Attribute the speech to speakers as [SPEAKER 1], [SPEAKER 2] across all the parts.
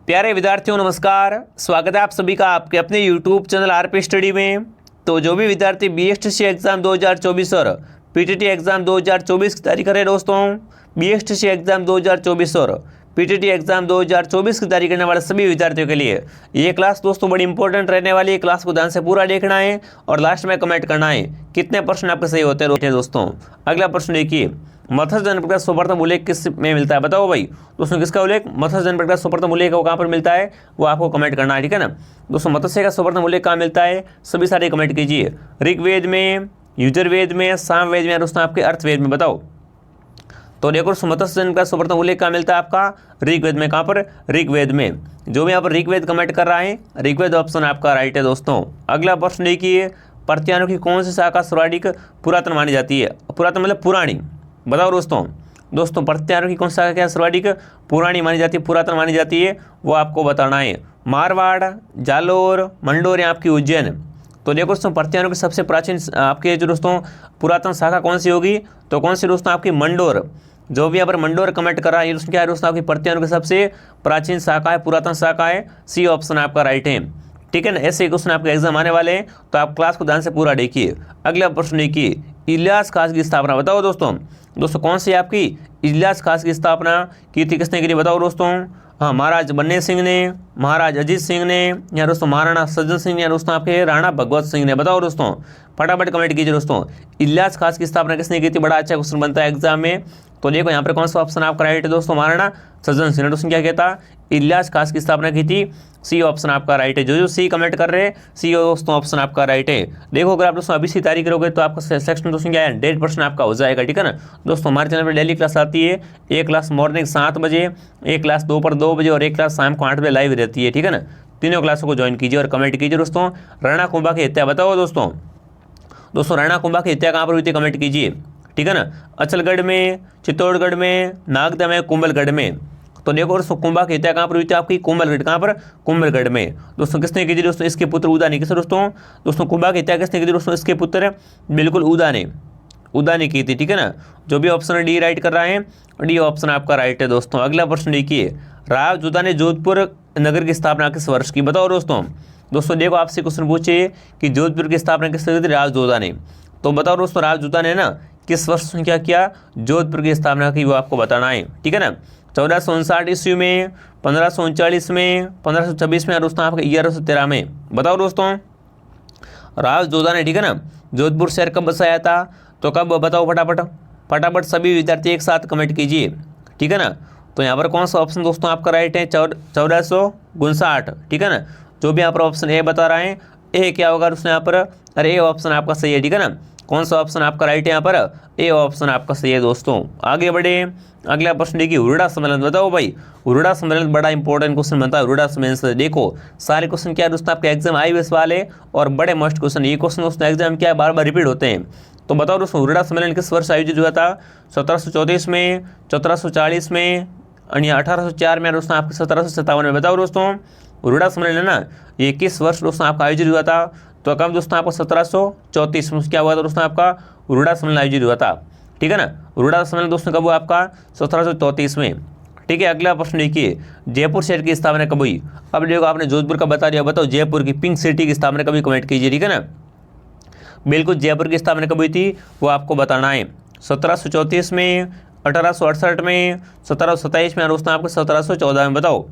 [SPEAKER 1] प्यारे विद्यार्थियों नमस्कार, स्वागत है आप सभी का आपके अपने YouTube चैनल आरपी स्टडी में। तो जो भी विद्यार्थी बीएसटीसी एग्ज़ाम 2024 और पीटीटी एग्ज़ाम 2024 की तैयारी करें दोस्तों, बीएसटीसी एग्ज़ाम 2024 और पीटीटी एग्ज़ाम 2024 की तैयारी करने वाले सभी विद्यार्थियों के लिए ये क्लास दोस्तों बड़ी इंपॉर्टेंट रहने वाली है। क्लास को ध्यान से पूरा देखना है और लास्ट में कमेंट करना है कितने प्रश्न आपके सही होते हैं दोस्तों। अगला प्रश्न देखिए, मत्स्य जनपद का सर्वप्रथम उल्लेख किस में मिलता है? बताओ भाई दोस्तों, किसका उल्लेख मत्स्य जनपद का सर्वप्रथम उल्लेख वो कहाँ पर मिलता है, वो आपको कमेंट करना है, ठीक है ना दोस्तों। मत्स्य का सर्वप्रथम उल्लेख कहाँ मिलता है, सभी सारे कमेंट कीजिए। ऋग्वेद में, युजुर्वेद में, सामवेद में, दोस्तों आपके अर्थवेद में। बताओ तो देखो मत्स्य जनपद का सर्वप्रथम उल्लेख कहाँ मिलता है आपका ऋग्वेद में। कहाँ पर? ऋग्वेद में। जो भी यहाँ पर ऋग्वेद कमेंट कर रहा है, ऋग्वेद ऑप्शन आपका राइट है दोस्तों। अगला प्रश्न देखिए, प्रत्यारों की कौन सी शाखा सर्वाधिक पुरातन मानी जाती है? पुरातन मतलब पुरानी। बताओ दोस्तों प्रत्यारों की कौन सी शाखा क्या सर्वाधिक पुरानी मानी जाती है, पुरातन मानी जाती है, वो आपको बताना है। मारवाड़, जालोर, मंडोर या आपकी उज्जैन। तो देखो दोस्तों प्रत्यारों की सबसे प्राचीन आपके जो दोस्तों पुरातन शाखा कौन सी होगी, तो कौन सी दोस्तों आपकी मंडोर। जो भी यहाँ पर मंडोर कमेंट कर रहा है, ये दोस्तों क्या है दोस्तों आपकी प्रत्यारों की सबसे प्राचीन शाखा है, पुरातन शाखा है। सी ऑप्शन आपका राइट है, ठीक है ना। ऐसे क्वेश्चन आपके एग्जाम आने वाले हैं, तो आप क्लास को ध्यान से पूरा देखिए। अगला प्रश्न देखिए, इलियास खास की स्थापना। बताओ दोस्तों कौन सी आपकी इलियास खास की स्थापना की थी, किसने की थी? बताओ दोस्तों। हाँ, महाराज बन्ने सिंह ने, महाराज अजीत सिंह ने, या दोस्तों महाराणा सज्जन सिंह, या दोस्तों आपके राणा भगवत सिंह ने। बताओ दोस्तों, फटाफट कमेंट कीजिए दोस्तों, इलियास खास की स्थापना किसने की थी? बड़ा अच्छा क्वेश्चन बनता है एग्जाम में। तो देखो यहाँ पर कौन सा ऑप्शन आपका राइट है दोस्तों, महाराणा सज्जन सिंह ने दोस्तों क्या कहता, इलियास खास की स्थापना की थी। सी ऑप्शन आपका राइट है। जो सी कमेंट कर रहे हैं, सी दोस्तों ऑप्शन आपका राइट है। देखो अगर आप दोस्तों अभी से तैयारी करोगे तो आपका सेक्शन दोस्तों क्या है 100% आपका हो जाएगा, ठीक है ना दोस्तों। हमारे चैनल पर डेली क्लास आती है, एक क्लास मॉर्निंग 7 बजे, एक क्लास दोपहर 2 बजे और एक क्लास शाम को 8 बजे लाइव रहती है, ठीक है ना। तीनों क्लासों को ज्वाइन कीजिए और कमेंट कीजिए दोस्तों। राणा कुंभा की हत्या बताओ दोस्तों राणा कुंभा की हत्या कहाँ पर हुई थी, कमेंट कीजिए, ठीक है ना। अचलगढ़ में, चित्तौड़गढ़ में, नागदा में, कुंभलगढ़ में। तो देखो दोस्तों कुंभा की हत्या कहाँ पर हुई थी आपकी? कुंभलगढ़। कहाँ पर? कुंभलगढ़ में। दोस्तों किसने की थी दोस्तों? इसके पुत्र उदा ने। किसने दोस्तों कुंभा की हत्या किसने की थी दोस्तों? इसके पुत्र बिल्कुल उदा ने की थी, ठीक है ना। जो भी ऑप्शन डी राइट कर रहा है, डी ऑप्शन आपका राइट है दोस्तों। अगला प्रश्न देखिए, राव जोधा ने जोधपुर नगर की स्थापना किस वर्ष की? बताओ दोस्तों देखो आपसे क्वेश्चन पूछे कि जोधपुर की स्थापना किस तरह की थी? राव जोधा ने। तो बताओ दोस्तों राव जोधा ने ना किस वर्ष क्या किया, जोधपुर की स्थापना की, वो आपको बताना है, ठीक है ना। 1459 ईस्वी में, 1539 में, 1526 में, और दोस्तों आपके 1113 में। बताओ दोस्तों राव जोधा ने, ठीक है ना, जोधपुर शहर कब बसाया था? तो कब बताओ फटाफट सभी विद्यार्थी एक साथ कमेंट कीजिए, ठीक है ना। तो यहाँ पर कौन सा ऑप्शन दोस्तों आपका राइट है? 1459, ठीक है ना। जो भी यहाँ पर ऑप्शन ए बता रहा है, ए क्या होगा दोस्तों यहाँ पर? अरे ए ऑप्शन आपका सही है, ठीक है ना। कौन सा ऑप्शन आपका राइट है यहाँ पर? ए ऑप्शन आपका सही है दोस्तों। आगे बढ़े, अगला प्रश्न देखिए, हुरडा सम्मेलन। बताओ भाई, हुरडा सम्मेलन बड़ा इंपॉर्टेंट क्वेश्चन बनता है। हुरडा सम्मेलन से देखो सारे क्वेश्चन क्या है दोस्तों आपके एग्जाम IAS वाले और बड़े मस्ट क्वेश्चन, ये क्वेश्चन दोस्तों एग्जाम क्या है बार बार रिपीट होते हैं। तो बताओ दोस्तों हुरडा सम्मेलन किस वर्ष आयोजित हुआ था? 1734 में, 1740 में, या 1804 में, दोस्तों आपके 1757 में। बताओ दोस्तों हुरडा सम्मेलन है ना, ये किस वर्ष दोस्तों आपका आयोजित हुआ था? तो कब दोस्तों आपको 1734 में क्या हुआ था दोस्तों आपका हुरडा सम्मेलन आयोजित हुआ था, ठीक है ना। हुरडा सम्मेलन दोस्तों कब हुआ आपका? 1734 में, ठीक है। अगला प्रश्न देखिए, जयपुर शहर की स्थापना कब हुई? अब देखो आपने जोधपुर का बता दिया, बताओ जयपुर की पिंक सिटी की स्थापना कभी कमेंट कीजिए, ठीक है ना। बिल्कुल जयपुर की स्थापना कब हुई थी वो आपको बताना है। 1734 में, 1868 में, 1727 में, और दोस्तों आपको 1714 में। बताओ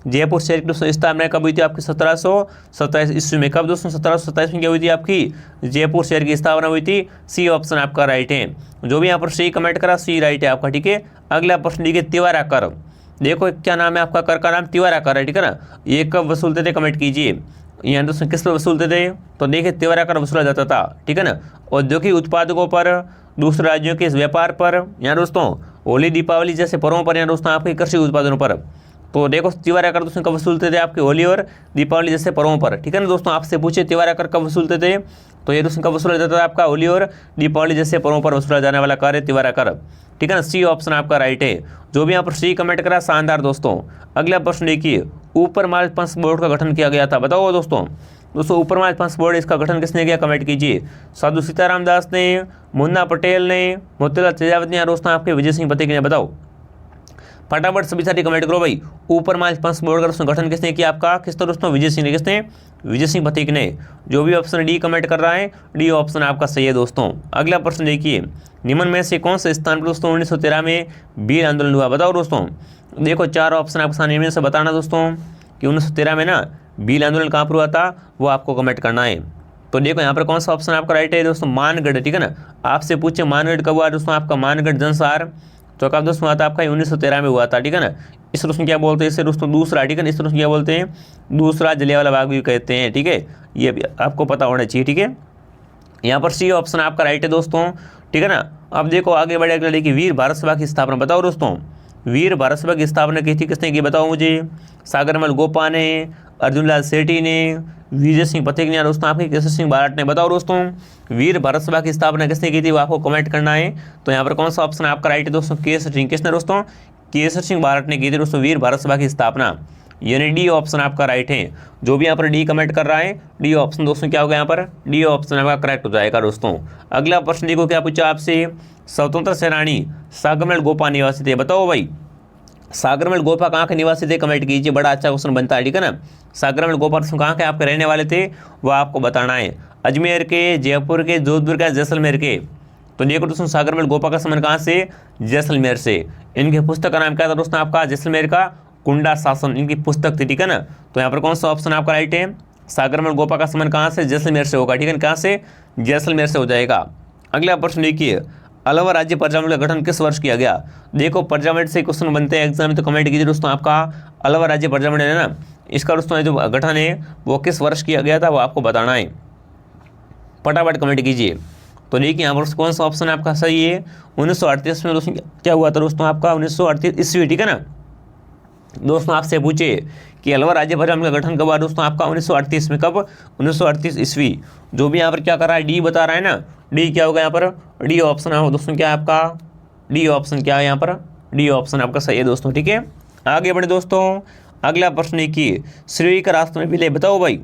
[SPEAKER 1] जयपुर शहर की स्थापना कब हुई थी आपकी? 1727 ईस्वी में। कब दोस्तों? 1727 में क्या हुई थी आपकी जयपुर शहर की स्थापना हुई थी। सी ऑप्शन आपका राइट है। जो भी यहाँ पर सी कमेंट करा, सी राइट है आपका, ठीक है। अगला प्रश्न देखिए, तिवारा कर। देखो क्या नाम है आपका? कर का नाम तिवारा कर है, ठीक है ना। ये कब वसूलते थे, कमेंट कीजिए। यहाँ दोस्तों किस पर वसूलते थे? तो देखिए तिवारा कर वसूला जाता था, ठीक है ना, औद्योगिक उत्पादकों पर, दूसरे राज्यों के व्यापार पर, या दोस्तों होली दीपावली जैसे पर्वों पर, या दोस्तों आपके कृषि उत्पादनों पर। तो देखो तिवारा कर दोस्तों कब वसूलते थे आपके होली और दीपावली जैसे पर्वों पर, ठीक है ना। दोस्तों आपसे पूछे तिवारा कर कब वसूलते थे, तो ये दोस्तों कब वसूला जाता था आपका? होली और दीपावली जैसे पर्वों पर वसूला जाने वाला कार्य तिवारा कर, ठीक है ना। सी ऑप्शन आपका राइट है। जो भी यहाँ पर सी कमेंट करा, शानदार दोस्तों। अगला प्रश्न देखिए, ऊपर माल पंच बोर्ड का गठन किया गया था। बताओ दोस्तों ऊपर माल पंच बोर्ड इसका गठन किसने किया, कमेंट कीजिए। साधु सीताराम दास ने, मुन्ना पटेल ने, मोतीलाल तेजावत ने, या दोस्तों आपके विजय सिंह पटेल ने। बताओ फटाफट सभी साथी कमेंट करो भाई। ऊपर माल पंच बोर्ड कर उसमें गठन किसने किया आपका, किस तरह दोस्तों, विजय सिंह ने। किसने, विजय सिंह पथिक ने। जो भी ऑप्शन डी कमेंट कर रहा है, डी ऑप्शन आपका सही है दोस्तों। अगला प्रश्न देखिए, निम्न में से कौन से स्थान पर दोस्तों 1913 में भील आंदोलन हुआ, बताओ दोस्तों। देखो 4 ऑप्शन आपके सामने, इनमें से बताना दोस्तों कि 1913 में ना भील आंदोलन कहाँ पर हुआ था, वो आपको कमेंट करना है। तो देखो यहाँ पर कौन सा ऑप्शन आपका राइट है दोस्तों, मानगढ़, ठीक है ना। आपसे पूछे मानगढ़ कब हुआ दोस्तों, आपका मानगढ़ जनसार तो कब दोस्तों हुआ था आपका, 1913 में हुआ था, ठीक है ना। इस दोस्तों क्या बोलते हैं इसे दोस्तों, दूसरा, ठीक है ना। इस दोस्तों क्या बोलते हैं, दूसरा जलियांवाला बाग भी कहते हैं, ठीक है। ये भी आपको पता होना चाहिए, ठीक है। यहाँ पर सी ऑप्शन आपका राइट है दोस्तों, ठीक है ना। अब देखो आगे बढ़े, अगला देखिए, वीर भारत सभा की स्थापना बताओ दोस्तों। वीर भारत सभा की स्थापना की थी किसने की, बताओ मुझे। सागरमल गोपा ने, अर्जुनलाल सेठी ने, विजय सिंह पथिक ने, दोस्तों आपके केसर सिंह बारट ने। बताओ दोस्तों वीर भारत सभा की स्थापना किसने की थी, वो आपको कमेंट करना है। तो यहाँ पर कौन सा ऑप्शन आपका राइट है दोस्तों, केसर सिंह। किसने दोस्तों, केसर सिंह बारट ने की थी दोस्तों वीर भारत सभा की स्थापना, यानी डी ऑप्शन आपका राइट है। जो भी यहाँ पर डी कमेंट कर रहा है, डी ऑप्शन दोस्तों क्या होगा, यहाँ पर डी ऑप्शन आपका करेक्ट हो जाएगा दोस्तों। अगला प्रश्न देखो क्या पूछा आपसे, स्वतंत्र सेनानी सागरमल गोपा निवासी थे, बताओ भाई। सागरमल गोपा कहाँ के निवासी थे, कमेंट कीजिए, बड़ा अच्छा क्वेश्चन बनता है, ठीक है ना। सागरमल गोपा कहाँ के आपके रहने वाले थे, वो आपको बताना है। अजमेर के, जयपुर के, जोधपुर के, जैसलमेर के। तो देखो दोस्तों सागरमल गोपा का संबंध कहाँ से, जैसलमेर से। इनकी पुस्तक का नाम क्या था दोस्तों आपका, जैसलमेर का कुंडा शासन, इनकी पुस्तक थी, ठीक है ना। तो यहाँ पर कौन सा ऑप्शन आपका राइट है, सागरमल गोपा का संबंध कहाँ से, जैसलमेर से होगा, ठीक है। कहाँ से, जैसलमेर से हो जाएगा। अगला प्रश्न देखिए, अलवर राज्य प्रजामंडल का गठन किस वर्ष किया गया। देखो प्रजामंडल से क्वेश्चन बनते हैं एग्जाम में, तो कमेंट कीजिए दोस्तों आपका अलवर राज्य प्रजामंडल है ना, इसका दोस्तों जो गठन है वो किस वर्ष किया गया था, वो आपको बताना है। फटाफट कमेंट कीजिए। तो देखिए यहाँ पर कौन सा ऑप्शन आपका सही है, 1938 में दोस्तों क्या हुआ था दोस्तों आपका, 1938 ईस्वी, ठीक है ना। दोस्तों आपसे पूछे कि अलवर राज्य प्रजामंडल का गठन कब हुआ दोस्तों आपका, 1938 में। कब, 1938 ईस्वी। जो भी यहाँ पर क्या कर रहा है, डी बता रहा है ना, डी क्या होगा यहाँ पर, डी ऑप्शन है दोस्तों, क्या है आपका, डी ऑप्शन क्या है यहाँ पर, डी ऑप्शन आपका सही है दोस्तों, ठीक है। आगे बढ़े दोस्तों, अगला प्रश्न देखिए, सिरोही का राजस्थान में विलय, बताओ भाई।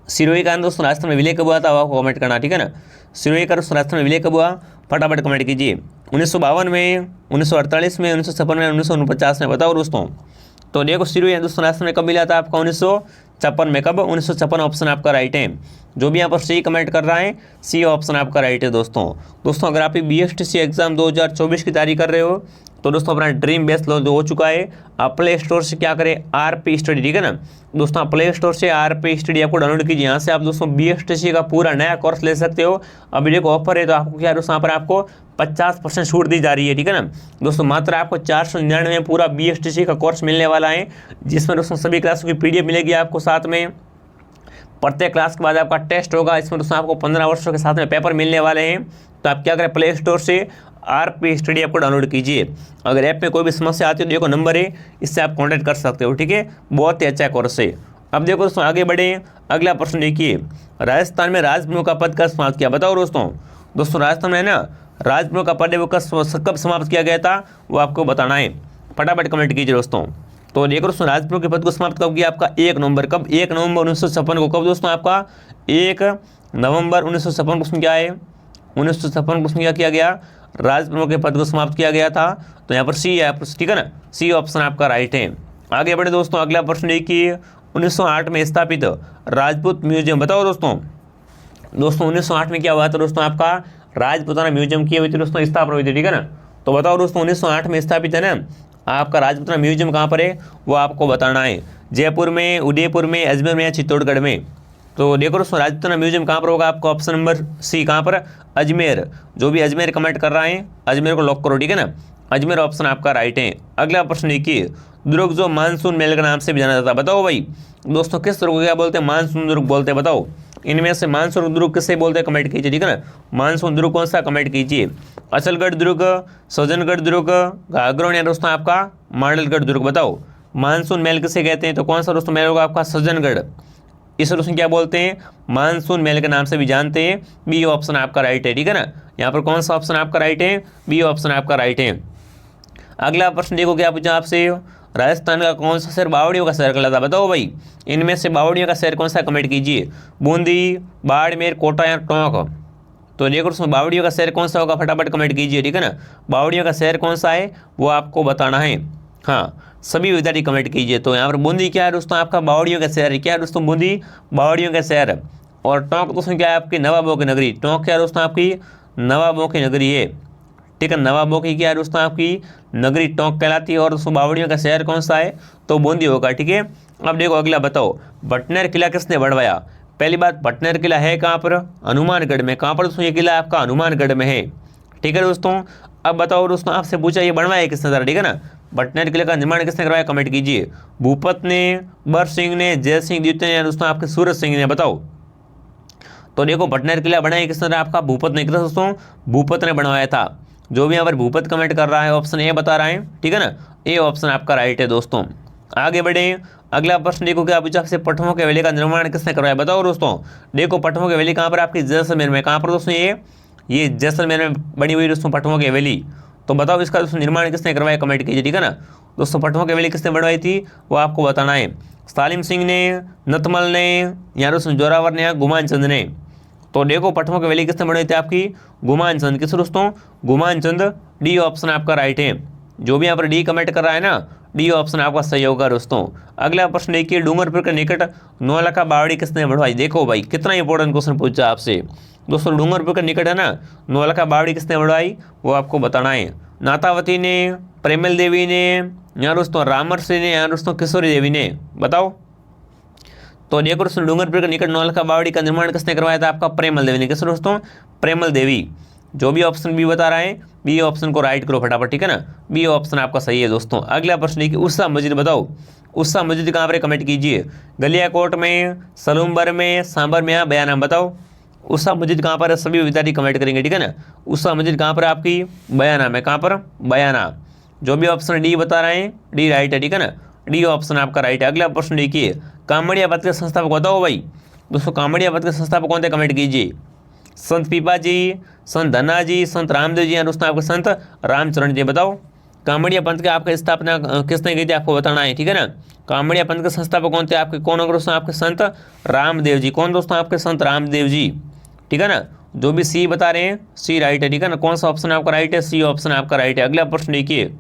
[SPEAKER 1] सिरोही का दोस्तों राजस्थान में विलय कब हुआ था, आपको कमेंट करना, ठीक है ना। सिरोही का राजस्थान में विलय कब हुआ, फटाफट कमेंट कीजिए। 1952 में, 1948 में, 1956 में, 1949 में। बताओ दोस्तों। तो देखो सिरोही दोस्तों राजस्थान में कब मिला था आपका, 1956 में। कब, 1956 ऑप्शन आपका राइट है। जो भी यहाँ पर सी कमेंट कर रहा है, सी ऑप्शन आपका राइट है दोस्तों अगर आप BSTC एग्जाम 2024 की तैयारी कर रहे हो, तो दोस्तों अपना ड्रीम बेस्ट लॉन्च हो चुका है। आप प्ले स्टोर से क्या करें, RP स्टडी, ठीक है ना दोस्तों। आप प्ले स्टोर से RP स्टडी आपको डाउनलोड कीजिए। यहाँ से आप दोस्तों BSTC का पूरा नया कोर्स ले सकते हो। अभी देखो ऑफर है, तो आपको क्या दोस्तों यहाँ पर आपको 50% छूट दी जा रही है, ठीक है ना दोस्तों। मात्र आपको 499 में पूरा BSTC का कोर्स मिलने वाला है, जिसमें दोस्तों सभी क्लासों की PDF मिलेगी आपको साथ में। प्रत्येक क्लास के बाद आपका टेस्ट होगा, इसमें दोस्तों आपको 15 वर्षों के साथ में पेपर मिलने वाले हैं। तो आप क्या करें, प्ले स्टोर से RP स्टडी आपको डाउनलोड कीजिए। अगर ऐप में कोई भी समस्या आती है तो देखो नंबर है, इससे आप कांटेक्ट कर सकते हो, ठीक है। बहुत ही अच्छा कोर्स है। अब देखो दोस्तों आगे बढ़े, अगला प्रश्न देखिए, राजस्थान में राजप्रमुख का पद कब समाप्त किया, बताओ दोस्तों राजस्थान में ना राजप्रमुख का पद है वो कब समाप्त किया गया था, वो आपको बताना है। फटाफट कमेंट कीजिए दोस्तों। तो देखो दोस्तों राजप्रमुख के पद को समाप्त कब किया आपका, 1 नवंबर। कब, 1 नवंबर 1956 को। कब दोस्तों आपका 1 नवंबर 1956 को क्या है, 1956 को क्या किया गया, राजप्रमुख के पद को समाप्त किया गया था। तो यहाँ पर सी है, ठीक है ना, सी ऑप्शन आपका राइट है। आगे बढ़े दोस्तों, अगला प्रश्न देखिए, 1908 में स्थापित राजपूत म्यूजियम, बताओ दोस्तों 1908 में क्या हुआ था दोस्तों आपका, राजपूताना म्यूजियम की हुई थी दोस्तों, स्थापना हुई थी, ठीक है ना। तो बताओ दोस्तों 1908 में स्थापित है ना आपका राजपूताना म्यूजियम, कहाँ पर है वो आपको बताना है। जयपुर में, उदयपुर में, अजमेर में या चित्तौड़गढ़ में। तो देखो दोस्तों राजपूताना म्यूजियम कहाँ पर होगा, आपको ऑप्शन नंबर सी, कहाँ पर, अजमेर। जो भी अजमेर कमेंट कर रहे हैं अजमेर को लॉक करो, ठीक है ना। अजमेर ऑप्शन आपका राइट है। अगला प्रश्न देखिए, दुर्ग जो मानसून मेल के नाम से भी जाना जाता है, बताओ भाई दोस्तों किस दुर्ग को क्या बोलते हैं, मानसून दुर्ग बोलते हैं। बताओ इनमें से मानसून दुर्ग किससे बोलते हैं, कमेंट कीजिए, ठीक है ना। मानसून दुर्ग कौन सा, कमेंट कीजिए। अचलगढ़ दुर्ग, सज्जनगढ़ दुर्ग, घाघरों या दोस्तों आपका मांडलगढ़ दुर्ग। बताओ मानसून मेल किसे कहते हैं, तो कौन सा दोस्तों मेल होगा आपका, सज्जनगढ़। इसे दोस्तों क्या बोलते हैं, मानसून मेल के नाम से भी जानते हैं। बी ऑप्शन आपका राइट है, ठीक है ना। यहाँ पर कौन सा ऑप्शन आपका राइट है, बी ऑप्शन आपका राइट है। अगला प्रश्न देखो क्या पूछा आपसे, राजस्थान का कौन सा शहर बावड़ियों का शहर कहलाता है, बताओ भाई इनमें से बावड़ियों का शहर कौन सा, कमेंट कीजिए। बूंदी, बाड़मेर, कोटा या टोंक। तो देखो दोस्तों बावड़ियों का शहर कौन सा होगा, फटाफट कमेंट कीजिए, ठीक है ना। बावड़ियों का शहर कौन सा है वो आपको बताना है। हाँ, सभी विद्यार्थी कमेंट कीजिए। तो यहाँ पर बूंदी क्या है दोस्तों, आपका बावड़ियों का शहर है। क्या है दोस्तों, बूंदी बावड़ियों का शहर। और टोंक दोस्तों क्या है, आपकी नवाबों की नगरी। टोंक क्या है दोस्तों, आपकी नवाबों की नगरी है, ठीक है। नवाबों की क्या है दोस्तों, आपकी नगरी टोंक कहलाती है। और दोस्तों बावड़ियों का शहर कौन सा है, तो बूंदी होगा, ठीक है। अब देखो अगला बताओ, बटनेर किला किसने बढ़वाया। पहली बात, बटनेर किला है कहाँ पर, हनुमानगढ़ में। कहाँ पर दोस्तों ये किला आपका, हनुमानगढ़ में है, ठीक है दोस्तों। अब बताओ दोस्तों, आपसे पूछा ये बनवाया किसने था, ठीक है ना। बटनेर किले का निर्माण किसने करवाया, कमेंट कीजिए। भूपत ने, बर सिंह ने, जय सिंह द्वितीय ने, दोस्तों आपके सूरज सिंह ने, बताओ। तो देखो बटनेर किला बनाया किसने था, आपका भूपत ने किया दोस्तों, भूपत ने बनवाया था। जो भी यहाँ पर भूपत कमेंट कर रहा है ऑप्शन ए बता रहा है, ठीक है ना। ए ऑप्शन आपका राइट है दोस्तों। आगे बढ़े, अगला प्रश्न देखो क्या पूछा आपसे, पटवों के वैली का निर्माण किसने करवाया, बताओ दोस्तों। देखो पटवों के वैली कहाँ पर, आपकी जैसलमेर में। कहाँ पर दोस्तों, ये जैसलमेर में बनी हुई दोस्तों पटवों की वैली। तो बताओ इसका दोस्तों निर्माण किसने करवाया, कमेंट कीजिए, ठीक है ना। दोस्तों पटवों की वैली किसने बनवाई थी वो आपको बताना है। सालिम सिंह ने, नतमल ने, या दोस्तों जोरावर ने, या गुमान चंद ने। तो देखो पटवों की वैली किसने बनवाई थी, आपकी गुमान चंद। किस दोस्तों, गुमान चंद। डी ऑप्शन आपका राइट है। जो भी यहाँ पर डी कमेंट कर रहा है ना, डी ऑप्शन आपका सही होगा दोस्तों। अगला प्रश्न देखिए, डूंगरपुर के निकट नौलखा बावड़ी किसने बढ़वाई। देखो भाई कितना इंपॉर्टेंट क्वेश्चन पूछा आपसे दोस्तों। डूंगरपुर के निकट है ना नौलखा बावड़ी किसने बढ़वाई वो आपको बताना है। नाथावती ने, प्रेमल देवी ने, या दोस्तों रामरसी ने, या दोस्तों किशोरी देवी ने, बताओ। तो देखो दोस्तों डूंगरपुर के निकट नौलखा बावड़ी का निर्माण किसने करवाया था, आपका प्रेमल देवी ने। किस दोस्तों, प्रेमल देवी। जो भी ऑप्शन बी बता रहा है, बी ऑप्शन को राइट करो फटाफट, ठीक है ना। बी ऑप्शन आपका सही है दोस्तों। अगला प्रश्न है कि उषा मस्जिद बताओ। उषा मस्जिद कहाँ पर, कमेंट कीजिए। गलियाकोट में, सलूमबर में, सांबर में, या बयाना, बताओ। उषा मस्जिद कहाँ पर है, सभी विद्यार्थी कमेंट करेंगे, ठीक है ना। उषा मस्जिद कहाँ पर आपकी, बयाना में। कहाँ पर, बयाना। जो भी ऑप्शन डी बता रहे हैं, डी राइट है, ठीक है ना। डी ऑप्शन आपका राइट है। अगला प्रश्न देखिए, कामड़िया पथ के संस्थापक बताओ भाई। दोस्तों कामड़िया पथ के संस्थापक कौन थे, कमेंट कीजिए। संत पीपा जी, संत धन्ना जी, संत रामदेव जी, या दोस्तों आपके संत रामचरण जी, बताओ। कामड़िया पंथ के आपका स्थापना किसने की थी आपको बताना है, ठीक है ना। कामड़िया पंथ के संस्थापक कौन थे आपके, कौन होंगे दोस्तों, आपके संत रामदेव जी। कौन दोस्तों, आपके संत रामदेव जी, ठीक है ना। जो भी सी बता रहे हैं सी राइट है, ठीक है ना। कौन सा ऑप्शन आपका राइट है, सी ऑप्शन आपका राइट है। अगला प्रश्न देखिए,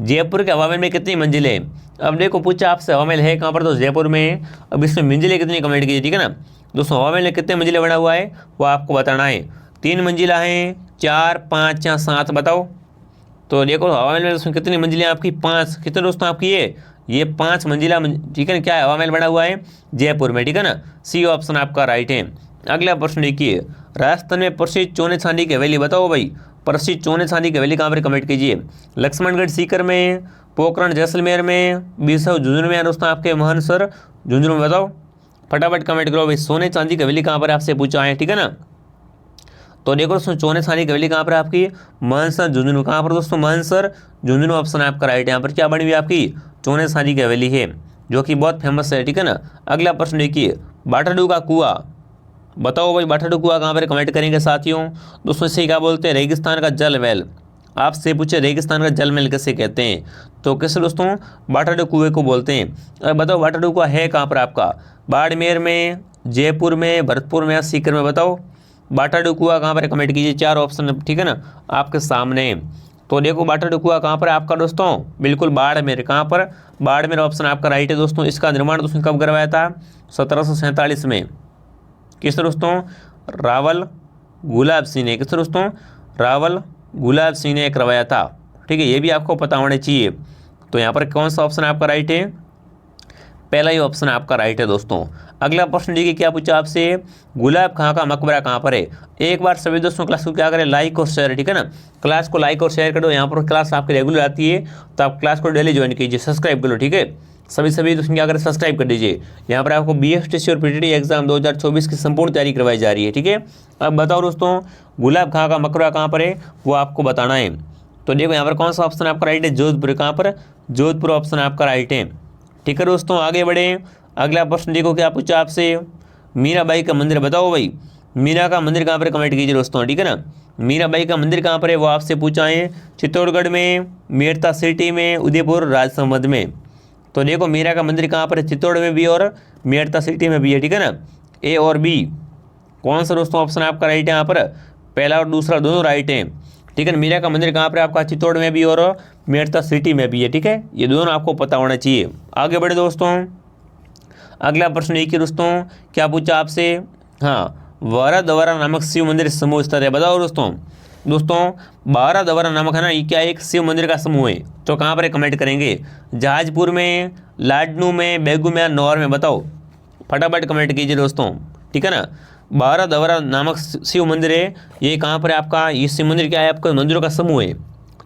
[SPEAKER 1] जयपुर के हवा महल में कितनी मंजिल है। अब देखो पूछा आपसे हवा महल है कहाँ पर, तो जयपुर में। अब इसमें मंजिलें कितनी, कमेंट कीजिए, ठीक है ना। दोस्तों हवा महल में कितने मंजिलें बना हुआ है वो आपको बताना है। 3 मंजिला हैं, 4, 5 या 7, बताओ। तो देखो हवा महल में दोस्तों कितनी मंजिलें आपकी, 5। कितने दोस्तों आपकी ये 5 मंजिला, ठीक है ना। क्या है, हवा महल बना हुआ है जयपुर में, ठीक है ना। सी ऑप्शन आपका राइट है। अगला प्रश्न देखिए, राजस्थान में प्रसिद्ध चौने चांदी की हवेली बताओ भाई। प्रसिद्ध चौने चांदी की हवेली कहाँ पर, कमेंट कीजिए। लक्ष्मणगढ़ सीकर में, पोखरण जैसलमेर में, बीसव झुंझुनू में, या दोस्तों आपके महनसर झुंझुनू में, बताओ। फटाफट कमेंट करो भाई। सोने चांदी की हवेली कहाँ पर आपसे पूछा है, ठीक है ना। तो देखो दोस्तों चौने चांदी की हवेली कहाँ पर आपकी, महनसर झुंझुनू। कहाँ पर दोस्तों, महनसर झुंझुनू ऑप्शन आपका राइट है। यहाँ पर क्या बनी हुई आपकी, चौने चांदी की हवेली है, जो कि बहुत फेमस है, ठीक है ना। अगला प्रश्न देखिए, बाटाडू का कुआं बताओ भाई। बाटाडू कुआं कहाँ पर, कमेंट करेंगे साथियों। दोस्तों इसे क्या बोलते हैं, रेगिस्तान का जल महल। आपसे पूछे रेगिस्तान का जल महल किसे कहते हैं, तो किसे दोस्तों, बाटाडू कुएं को बोलते हैं। अब बताओ बाटाडू कुआं है कहाँ पर आपका, बाड़मेर में, जयपुर में, भरतपुर में, या सीकर में, बताओ। बाटाडू कुआं कहाँ पर, कमेंट कीजिए। 4 ऑप्शन, ठीक है ना, आपके सामने। तो देखो बाटाडू कुआं कहाँ पर आपका दोस्तों, बिल्कुल बाड़मेर। कहाँ पर, बाड़मेर ऑप्शन आपका राइट है दोस्तों। इसका निर्माण दोस्तों कब करवाया था, 1747 में। किस दोस्तों, रावल गुलाब सिंह ने। किस दोस्तों, रावल गुलाब सिंह ने करवाया था, ठीक है। ये भी आपको पता होना चाहिए। तो यहाँ पर कौन सा ऑप्शन आपका राइट है, पहला ही ऑप्शन आपका राइट है दोस्तों। अगला प्रश्न देखिए क्या पूछा आपसे, गुलाब खां का मकबरा कहाँ पर है। एक बार सभी दोस्तों क्लास को क्या करें, लाइक और शेयर, ठीक है ना। क्लास को लाइक और शेयर कर दो। यहाँ पर क्लास आपकी रेगुलर आती है तो आप क्लास को डेली ज्वाइन कीजिए, सब्सक्राइब कर लो, ठीक है। सभी दोस्तों क्या करें, सब्सक्राइब कर दीजिए। यहाँ पर आपको BSTC और PTT एग्जाम 2024 की संपूर्ण तैयारी करवाई जा रही है, ठीक है। अब बताओ दोस्तों गुलाब खां का मकबरा कहाँ पर है वो आपको बताना है। तो देखो यहाँ पर कौन सा ऑप्शन आपका राइट है, जोधपुर। कहाँ पर, जोधपुर ऑप्शन आपका राइट है, ठीक है दोस्तों। आगे बढ़े, अगला प्रश्न देखो क्या पूछा आपसे, मीराबाई का मंदिर बताओ भाई। मीरा का मंदिर कहाँ पर, कमेंट कीजिए दोस्तों, ठीक है ना। मीराबाई का मंदिर कहाँ पर है वो आपसे पूछा है, चित्तौड़गढ़ में, मेरता सिटी में, उदयपुर, राजसमंद में। तो देखो मीरा का मंदिर कहाँ पर है, चित्तौड़ में भी और मेरता सिटी में भी है, ठीक है ना। ए और बी, कौन सा दोस्तों ऑप्शन आपका राइट है यहाँ पर, पहला और दूसरा दोनों राइट हैं। ठीक है, मीरा का मंदिर कहाँ पर आपका, चित्तौड़ में भी और मेड़ता सिटी में भी है। ठीक है, ये दोनों आपको पता होना चाहिए। आगे बढ़े दोस्तों, अगला प्रश्न एक ही दोस्तों, क्या पूछा आपसे, हाँ, वारादवरा नामक शिव मंदिर समूह स्थित है, बताओ दोस्तों। वारादवरा नामक है ना, ये क्या एक शिव मंदिर का समूह है, तो कहाँ पर कमेंट करेंगे, जहाजपुर में, लाडनू में, बेगू में या नौर में, बताओ फटाफट कमेंट कीजिए दोस्तों। ठीक है ना, वारादवरा नामक शिव मंदिर है, ये कहाँ पर है आपका, ये शिव मंदिर क्या है आपका, मंदिरों का समूह है,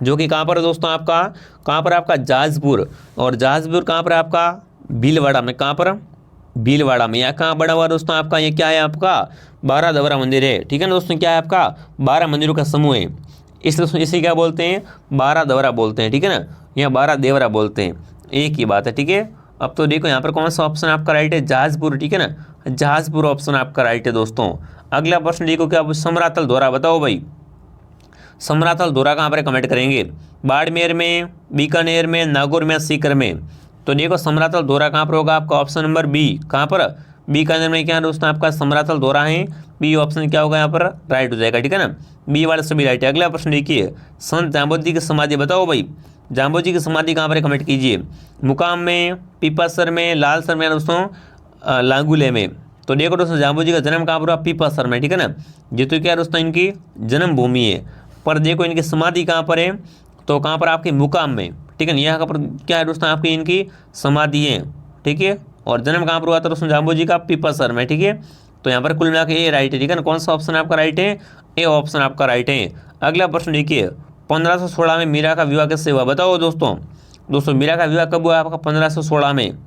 [SPEAKER 1] जो कि कहाँ पर है दोस्तों आपका, कहाँ पर आपका, जहाजपुर, और जहाजपुर कहाँ पर आपका, भीलवाड़ा में, कहाँ पर, भीलवाड़ा में। यहाँ कहाँ बड़ा हुआ दोस्तों आपका, ये क्या है आपका, वारादवरा मंदिर है। ठीक है ना दोस्तों, क्या है आपका, 12 मंदिरों का समूह है, इस दोस्तों इसे क्या बोलते हैं, वारादवरा बोलते हैं। ठीक है ना, यहाँ वारादेवरा बोलते हैं, एक ही बात है। ठीक है, अब तो देखो यहाँ पर कौन सा ऑप्शन आपका राइट है, जहाजपुर। ठीक है ना, जहाजपुर ऑप्शन आपका राइट है दोस्तों। अगला प्रश्न देखो, क्या समरातल दौरा, बताओ भाई समरातल दौरा कहाँ पर कमेंट करेंगे, बाड़मेर में, बीकानेर में, नागौर में, सीकर में। तो देखो समरातल दौरा कहाँ पर होगा आपका, ऑप्शन नंबर बी, कहाँ पर, बीकानेर में क्या है दोस्तों आपका समरातल दौरा है, बी ऑप्शन क्या होगा यहाँ पर राइट हो जाएगा। ठीक है ना, बी वाले सभी राइट है। अगला प्रश्न देखिए, संत जाम्बोजी की समाधि, बताओ भाई जाम्बोजी की समाधि कहाँ पर कमेंट कीजिए, मुकाम में, पीपासर में, लालसर में दोस्तों, लांगुले में। तो देखो दोस्तों जाम्बोजी का जन्म कहाँ पर हुआ, पीपासर में। ठीक है ना, ये तो क्या है दोस्तों इनकी जन्मभूमि है, पर देखो इनकी समाधि कहाँ पर है, तो कहाँ पर आपके मुकाम में। ठीक है ना, यहाँ पर क्या है दोस्तों आपकी इनकी समाधि है। ठीक है, और जन्म कहाँ पर हुआ था दोस्तों जाम्बोजी का, पीपासर में। ठीक है, तो यहाँ पर कुल मिला के ए राइट है। ठीक है ना, कौन सा ऑप्शन आपका राइट है, ए ऑप्शन आपका राइट है। अगला प्रश्न देखिए, 1516 में मीरा का विवाह किससे हुआ, बताओ दोस्तों मीरा का विवाह कब हुआ आपका, 1516 में,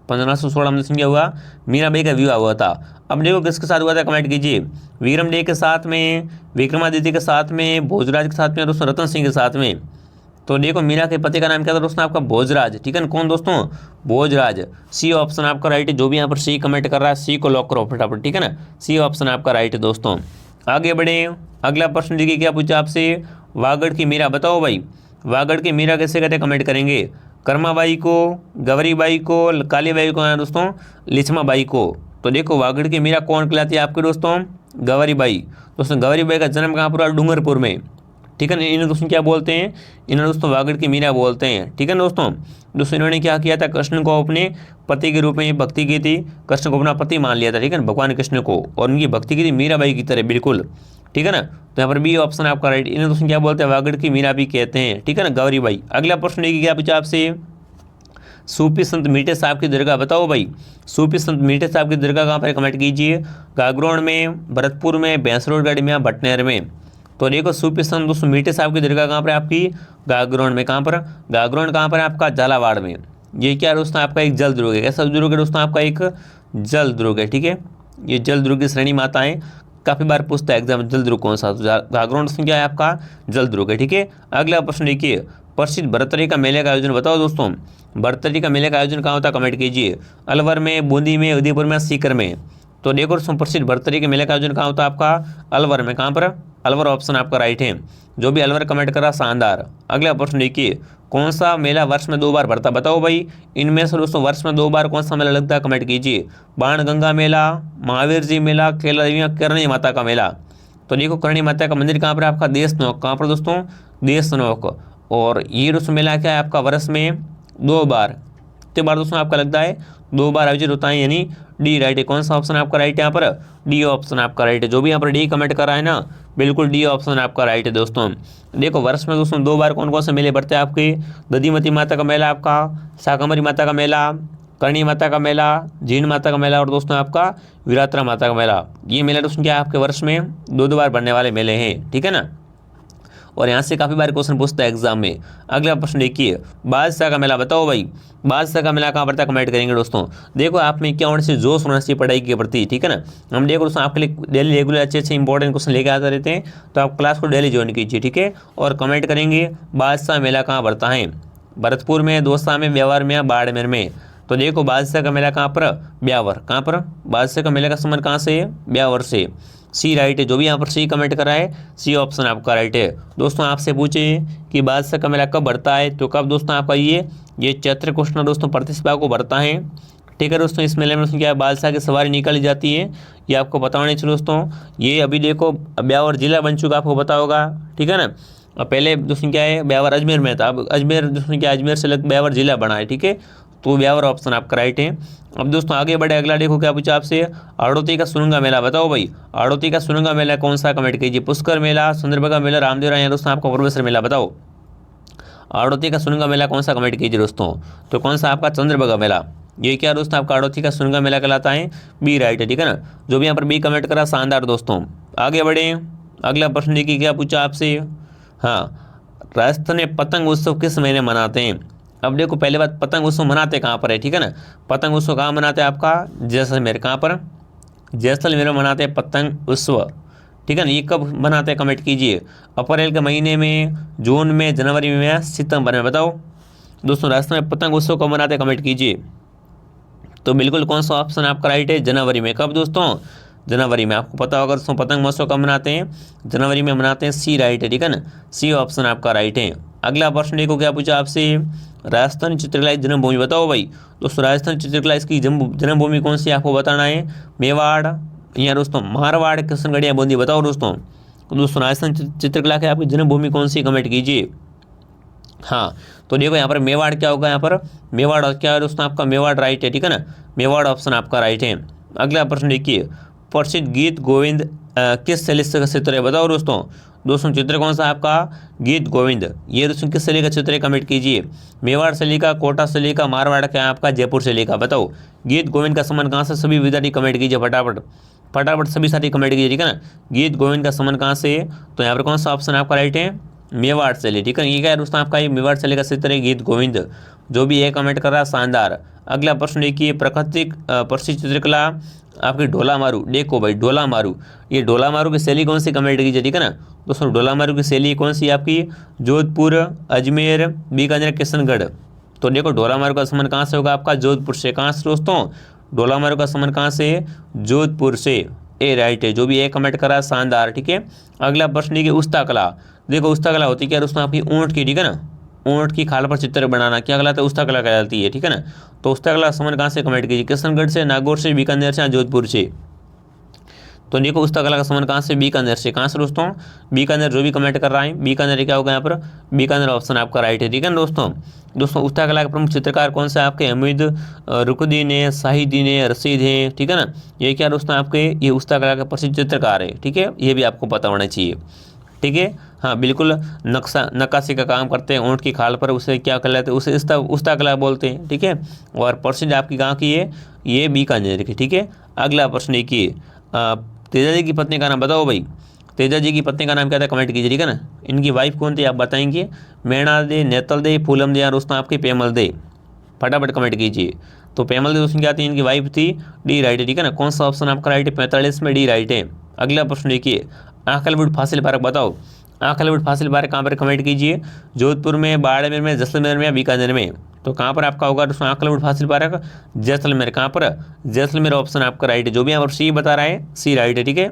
[SPEAKER 1] 1516 में क्या हुआ, मीराबाई का विवाह हुआ था। अब देखो किसके साथ हुआ था, कमेंट कीजिए, विक्रमदेव के साथ में, विक्रमादित्य के साथ में, भोजराज के साथ में, दोस्तों रतन सिंह के साथ में। तो देखो मीरा के पति का नाम क्या था दोस्तों आपका, भोजराज। ठीक है ना, कौन दोस्तों, भोजराज, सी ऑप्शन आपका राइट है। जो भी यहाँ पर सी कमेंट कर रहा है, सी को लॉक करो फटाफट। ठीक है ना, सी ऑप्शन आपका राइट है दोस्तों। आगे बढ़े, अगला प्रश्न देखिए, क्या पूछा आपसे, वागड़ की मीरा, बताओ भाई वागड़ की मीरा कैसे कहते कमेंट करेंगे, कर्माबाई को, गौरीबाई को, कालीबाई को या दोस्तों लिच्छमाबाई को। तो देखो वागड़ की मीरा कौन कहलाती है आपके दोस्तों, गौरीबाई। दोस्तों गौरीबाई का जन्म कहाँ पर हुआ, डूंगरपुर में। ठीक है ना, इन्हें दोस्तों क्या बोलते हैं, इन्हें दोस्तों वागड़ की मीरा बोलते हैं। ठीक है ना दोस्तों इन्होंने क्या किया था, कृष्ण को अपने पति के रूप में भक्ति की थी, कृष्ण को अपना पति मान लिया था। ठीक है ना, भगवान कृष्ण को, और उनकी भक्ति की थी मीराबाई की तरह बिल्कुल। ठीक है ना, तो यहाँ पर बी ऑप्शन आपका राइट, इन्हें दोस्तों क्या बोलते हैं, वागड़ की मीरा भी कहते हैं। ठीक है ना, गौरीबाई। अगला प्रश्न देखिए, क्या पूछा आपसे, सूफी संत मीठे साहब की दरगाह, बताओ भाई सूफी संत मीठे साहब की दरगाह कहाँ पर कमेंट कीजिए, गागरोन में, भरतपुर में, भैंसरोडगढ़ में या भटनेर में। तो देखो सूफी संत दोस्तों मीठे साहब की दरगाह कहाँ पर आपकी, गागरोन में। कहाँ पर, गागरोन कहाँ पर आपका, झालावाड़ में। ये क्या दोस्तों आपका एक जल दुर्ग है, कैसा दुर्ग है दोस्तों आपका, एक जल दुर्ग है। ठीक है, ये जल दुर्ग की श्रेणी में आता है, काफ़ी बार पूछता है एग्जाम, जल दुर्ग कौन सा, तो गागरोन क्या है आपका, जल दुर्ग है। ठीक है, अगला प्रश्न देखिए, प्रसिद्ध भरतरी का मेले का आयोजन, बताओ दोस्तों भरतरी का मेले का आयोजन कहाँ होता है, कमेंट कीजिए, अलवर में, बूंदी में, उदयपुर में, सीकर में। तो देखो दोस्तों प्रसिद्ध भरतरी के मेले का आयोजन कहाँ होता है आपका, अलवर में। कहाँ पर, अलवर ऑप्शन आपका राइट है। जो भी अलवर कमेंट करा शानदार। अगला प्रश्न देखिए, कौन सा मेला वर्ष में 2 बार भरता, बताओ भाई इनमें से दोस्तों वर्ष में 2 बार कौन सा मेला लगता है, कमेंट कीजिए, बाणगंगा मेला, महावीर जी मेला, करणी माता का मेला। तो देखो करणी माता का मंदिर कहाँ पर आपका, देशनोक। कहाँ पर दोस्तों, देशनोक। और ये दोस्तों मेला क्या है आपका, वर्ष में 2 बार, कितने बार दोस्तों आपका लगता है, 2 बार आयोजित होता है, यानी डी राइट है। कौन सा ऑप्शन आपका राइट है यहाँ पर, डी ऑप्शन आपका राइट है। जो भी यहाँ पर डी कमेंट कर रहा है ना, बिल्कुल डी ऑप्शन आपका राइट है दोस्तों। देखो वर्ष में दोस्तों 2 बार कौन कौन से मेले बढ़ते हैं आपके, दधिमती माता का मेला आपका, शाकंभरी माता का मेला, करणी माता का मेला, जीण माता का मेला, और दोस्तों आपका वीरात्रा माता का मेला। ये मेला दोस्तों क्या है आपके वर्ष में 2 बार बढ़ने वाले मेले हैं। ठीक है ना, और यहाँ से काफ़ी बार क्वेश्चन पूछता है एग्जाम में। अगला प्रश्न देखिए, बादशाह का मेला, बताओ भाई बादशाह का मेला कहाँ पड़ता है, कमेंट करेंगे दोस्तों। देखो आप में क्या होना चाहिए, जोश होना चाहिए पढ़ाई के प्रति। ठीक है ना, हम देखो दोस्तों आपके लिए डेली रेगुलर अच्छे इंपॉर्टेंट क्वेश्चन लेके आते रहते हैं, तो आप क्लास को डेली ज्वाइन कीजिए। ठीक है, और कमेंट करेंगे बादशाह मेला कहाँ पड़ता है, भरतपुर में, दौसा में, ब्यावर में या बाड़मेर में। तो देखो बादशाह का मेला कहाँ पर, ब्यावर। कहाँ पर, बादशाह का मेला का संबंध कहाँ से है, ब्यावर से। सी राइट है। जो भी यहाँ पर सी कमेंट करा है, सी ऑप्शन आपका राइट है। दोस्तों आपसे पूछे कि बादशाह का मेला कब बढ़ता है, तो कब दोस्तों आपका ये चैत्र कृष्ण दोस्तों प्रतिष्ठा को बढ़ता है। ठीक है दोस्तों। इस मेले में दोस्तों क्या है, बालसा की सवारी निकाली जाती है, ये आपको पता होना चाहिए दोस्तों। ये अभी देखो ब्यावर जिला बन चुका, आपको पता होगा, ठीक है ना। और पहले दोस्तों क्या है, ब्यावर अजमेर में था, अब अजमेर दोस्तों क्या, अजमेर से लग ब्यावर जिला बना है, ठीक है। तो ब्यावर ऑप्शन आपका राइट है। अब दोस्तों आगे बढ़े, अगला देखो क्या पूछा आपसे, आड़ोती का सुरंगा मेला बताओ भाई। आड़ोती का सुरंगा मेला कौन सा, कमेंट कीजिए। पुष्कर मेला, सुंदरबगा मेला, रामदेवरा या दोस्तों आपका प्रोफेसर मेला बताओ। आड़ोती का सुरंगा मेला कौन सा, कमेंट कीजिए दोस्तों। तो कौन सा आपका चंद्रभागा मेला, ये क्या दोस्तों आपका आड़ोती का सुरंगा मेला कहलाता है, बी राइट है, ठीक है ना। जो भी यहाँ पर बी कमेंट करा, शानदार दोस्तों। आगे बढ़े, अगला प्रश्न देखिए क्या पूछा आपसे। हाँ, राजस्थान में पतंग उत्सव किस महीने मनाते हैं। अब देखो पहले बात, पतंग उत्सव मनाते कहाँ पर है, ठीक है ना। पतंग उत्सव कहाँ मनाते हैं आपका, जैसलमेर। कहाँ पर, जैसलमेर में मनाते हैं पतंग उत्सव, ठीक है ना। ये कब मनाते हैं, कमेंट कीजिए। अप्रैल के महीने में, जून में, जनवरी में या सितंबर में बताओ दोस्तों। राजस्थान में पतंग उत्सव कब मनाते हैं, कमेंट कीजिए। तो बिल्कुल कौन सा ऑप्शन आपका राइट है, जनवरी में। कब दोस्तों, जनवरी में। आपको पता होगा दोस्तों पतंग महोत्सव कब मनाते हैं, जनवरी में मनाते हैं, सी राइट है, ठीक है ना। सी ऑप्शन आपका राइट है। अगला प्रश्न देखो क्या पूछा आपसे, राजस्थान चित्रकला की जन्मभूमि बताओ भाई। दोस्तों राजस्थान चित्रकला इसकी जन्मभूमि कौन सी आपको बताना है, मेवाड़ या दोस्तों मारवाड़, किशनगढ़ या बूंदी बताओ दोस्तों। तो दोस्तों राजस्थान चित्रकला की आपकी जन्मभूमि कौन सी, कमेंट कीजिए। हाँ, तो देखो यहाँ पर मेवाड़ क्या होगा, यहाँ पर मेवाड़ क्या है दोस्तों आपका, मेवाड़ राइट है, ठीक है ना। मेवाड़ ऑप्शन आपका राइट है। अगला प्रश्न देखिए, प्रसिद्ध गीत गोविंद किस शैली का चित्र है बताओ दोस्तों। दोस्तों चित्र कौन सा आपका, गीत गोविंद, ये दोस्तों किस शैली का चित्र है, कमेंट कीजिए। मेवाड़ शैली का, कोटा शैली का, मारवाड़ का, आपका जयपुर शैली का बताओ। गीत गोविंद का समन कहाँ से, सभी विद्यार्थी कमेंट कीजिए फटाफट फटाफट, सभी साथी कमेंट कीजिए, ठीक है ना। गीत गोविंद का समन कहाँ से, तो यहाँ पर कौन सा ऑप्शन आपका राइट है, मेवाड़ शैली, ठीक है। ये क्या है दोस्तों आपका, ये मेवाड़ शैली का चित्र है, गीत गोविंद। जो भी ये कमेंट कर रहा है, शानदार। अगला प्रश्न देखिए, प्राकृतिक प्रसिद्ध चित्रकला आपकी ढोला मारू, देखो भाई ढोला मारू, ये ढोला मारू की शैली कौन सी, कमेंट कीजिए, ठीक है ना। दोस्तों ढोला मारू की शैली कौन सी आपकी, जोधपुर, अजमेर, बीकानेर, किशनगढ़। तो देखो ढोला मारू का समन कहाँ से होगा आपका, जोधपुर से। कहाँ से दोस्तों, ढोला मारू का समन कहाँ से, जोधपुर से, ए राइट है। जो भी ए कमेंट करा, शानदार, ठीक है। अगला प्रश्न देखिए, उस्ता कला, देखो उस्ता कला होती क्या है दोस्तों आपकी, ऊँट की, ठीक है ना। ऊँट की खाल पर चित्र बनाना क्या कहलाता है, उस्ता कला कहलाती है, ठीक है ना। तो उस्ता कला समन कहाँ से, कमेंट कीजिए। किशनगढ़ से, नागौर से, बीकानेर से, जोधपुर से। तो देखो उस्ता कला का समन कहाँ से, बीकानेर से। कहाँ से दोस्तों, बीकानेर। जो भी कमेंट कर रहा है बीकानेर क्या होगा यहाँ पर, बीकानेर ऑप्शन आपका राइट है, ठीक है ना दोस्तों उस्ता कला के प्रमुख चित्रकार कौन से आपके, हमीद रुकदीन है, शाहिदीन है, रशीद है, ठीक है ना। ये क्या दोस्तों आपके, ये उस्ता कला के प्रसिद्ध चित्रकार है, ठीक है। ये भी आपको पता होना चाहिए, ठीक है। हाँ बिल्कुल, नक्काशी का काम करते हैं ऊँट की खाल पर, उसे क्या कहलाते हैं, उसे उस्ता कला बोलते हैं, ठीक है। और प्रसिद्ध आपकी कहाँ की है, ये बीकानेर की, ठीक है। अगला प्रश्न देखिए, तेजा जी की पत्नी का नाम बताओ भाई। तेजा जी की पत्नी का नाम क्या था, कमेंट कीजिए, ठीक है ना। इनकी वाइफ कौन थी आप बताएंगे, मैणा दे, नेतल दे, फूलम दे या दोस्तों आपके पेमल दे, फटाफट कमेंट कीजिए। तो पेमल दे दोस्तों क्या थी, इनकी वाइफ थी, डी राइट है, ठीक है ना। कौन सा ऑप्शन आपका राइट है, 45 में डी राइट है। अगला प्रश्न देखिए, आंखलवुड फासिल पार्क बताओ। आंखलवुड फासिल पार्क कहाँ पर, कमेंट कीजिए। जोधपुर में, बाड़मेर में, जैसलमेर में या बीकानेर में। तो कहाँ पर आपका होगा दोस्तों आंखलवुड फासिल पार्क, जैसलमेर। कहाँ पर, जैसलमेर ऑप्शन आपका राइट है। जो भी यहाँ पर सी बता रहा है, सी राइट है, ठीक है।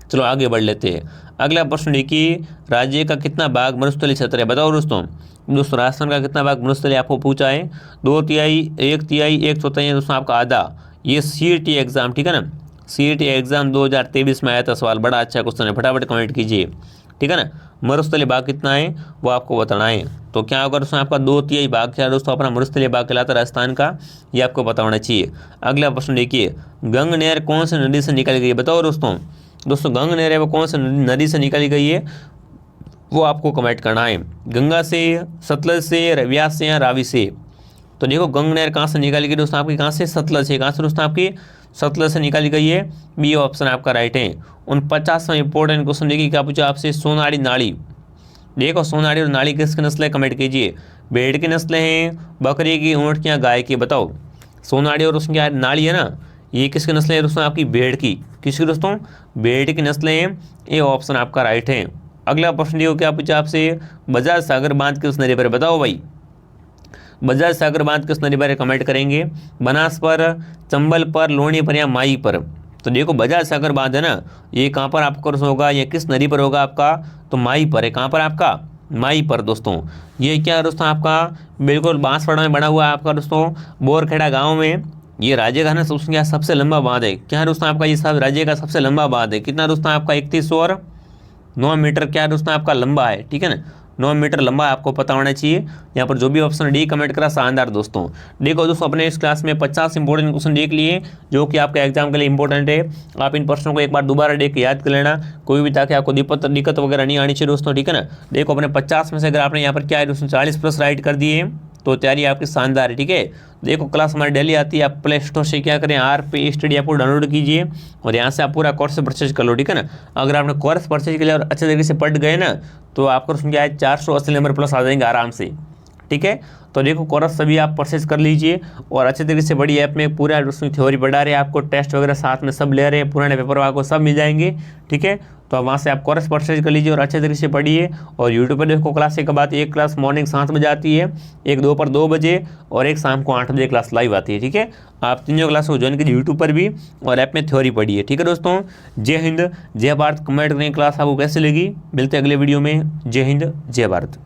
[SPEAKER 1] चलो आगे बढ़ लेते हैं। अगला प्रश्न देखिए, राज्य का कितना भाग मरुस्थलीय क्षेत्र है बताओ दोस्तों राजस्थान का कितना भाग मरुस्थलीय आपको पूछा है, 2/3, 1/3, 1/4 दोस्तों आपका आधा। ये CET एग्जाम, ठीक है ना, CET एग्जाम 2023 में आया था सवाल, बड़ा अच्छा क्वेश्चन है, फटाफट कमेंट कीजिए, ठीक है ना। मरुस्थलीय भाग कितना है वो आपको बताना है। तो क्या होगा दोस्तों आपका 2/3 भाग क्या है दोस्तों अपना मरुस्थलीय भाग कहलाता है राजस्थान का, ये आपको पता होना चाहिए। अगला प्रश्न देखिए, गंग नहर कौन सी नदी से निकल गई है बताओ दोस्तों गंग नहर है वो कौन सी नदी से निकली गई है, वो आपको कमेंट करना है। गंगा से, सतलज से, व्यास से या रावी से। तो देखो गंग नहर कहाँ से निकाली गई दोस्तों आपकी, कहाँ से, सतलज से। कहाँ से दोस्तों आपकी, सतलज से निकाली गई है, बी ऑप्शन आपका राइट है। 49वां इंपॉर्टेंट क्वेश्चन देखिए क्या पूछा आपसे, सोनाड़ी नाड़ी। देखो सोनाड़ी और नाड़ी किसकी नस्ल है, कमेंट कीजिए। भेड़ की नस्लें हैं, बकरी की, ऊँट की या गाय की बताओ। सोनाड़ी और उसमें क्या नाड़ी है ना, ये किसकी नस्लें है दोस्तों आपकी, भेड़ की। किसकी दोस्तों, भेड़ की नस्लें हैं, ये ऑप्शन आपका राइट है। अगला प्रश्न देखो क्या पूछा आपसे, बजाज सागर बांध किस नदी पर बताओ भाई। बजाज सागर बांध किस नदी पर, कमेंट करेंगे। बनास पर, चंबल पर, लोनी पर या माई पर। तो देखो बजाज सागर बांध है ना, ये कहाँ पर आपका होगा, या किस नदी पर होगा आपका, तो माई पर है। कहाँ पर आपका, माई पर दोस्तों। ये क्या है दोस्तों आपका, बिल्कुल बांसवाड़ा में बना हुआ है आपका दोस्तों, बोरखेड़ा गाँव में, ये राज्य का ना दोस्तों क्या सबसे लंबा बांध है। क्या है दोस्तों आपका ये सब राज्य का सबसे लंबा बांध है। कितना दोस्तों आपका 3109 मीटर क्या है दोस्तों आपका लंबा है। ठीक है ना, 9 मीटर लंबा आपको पता होना चाहिए। यहाँ पर जो भी ऑप्शन डी कमेंट करा शानदार दोस्तों। देखो दोस्तों अपने इस क्लास में 50 इंपॉर्टेंट क्वेश्चन देख लिए जो कि आपके एग्जाम के लिए इंपॉर्टेंट है। आप इन प्रश्नों को एक बार दोबारा देख के याद कर लेना, कोई भी ताकि आपको दिक्कत वगैरह नहीं आनी चाहिए दोस्तों। ठीक है ना, देखो अपने 50 में से अगर आपने यहाँ पर क्या है दोस्तों 40 प्लस राइट कर दिए तो तैयारी आपकी शानदार है। ठीक है, देखो क्लास हमारी डेली आती है, आप प्ले स्टोर से क्या करें RP स्टडी ऐप को डाउनलोड कीजिए और यहाँ से आप पूरा कोर्स परचेज कर लो। ठीक है ना, अगर आपने कोर्स परचेज कर लिया और अच्छे तरीके से पढ़ गए ना तो आपको उसमें क्या है 480 नंबर प्लस आ जाएंगे आराम से। ठीक है, तो देखो कोर्स सभी आप परचेज कर लीजिए और अच्छे तरीके से बड़ी ऐप में पूरा उसमें थ्योरी पढ़ा रहे हैं, आपको टेस्ट वगैरह साथ में सब ले रहे हैं, पुराने पेपर आपको सब मिल जाएंगे। ठीक है, तो वहाँ से आप कोर्स परचेज कर लीजिए और अच्छे तरीके से पढ़िए। और यूट्यूब पर देखो क्लास के बाद एक क्लास मॉर्निंग 7 बजे आती है, एक दोपहर 2 बजे और एक शाम को 8 बजे क्लास लाइव आती है। ठीक है, आप तीनों क्लास को ज्वाइन कीजिए यूट्यूब पर भी और ऐप में थ्योरी पढ़िए। ठीक है दोस्तों, जय हिंद जय भारत। कमेंट करें क्लास आपको कैसे लगी। मिलते हैं अगले वीडियो में। जय हिंद जय भारत।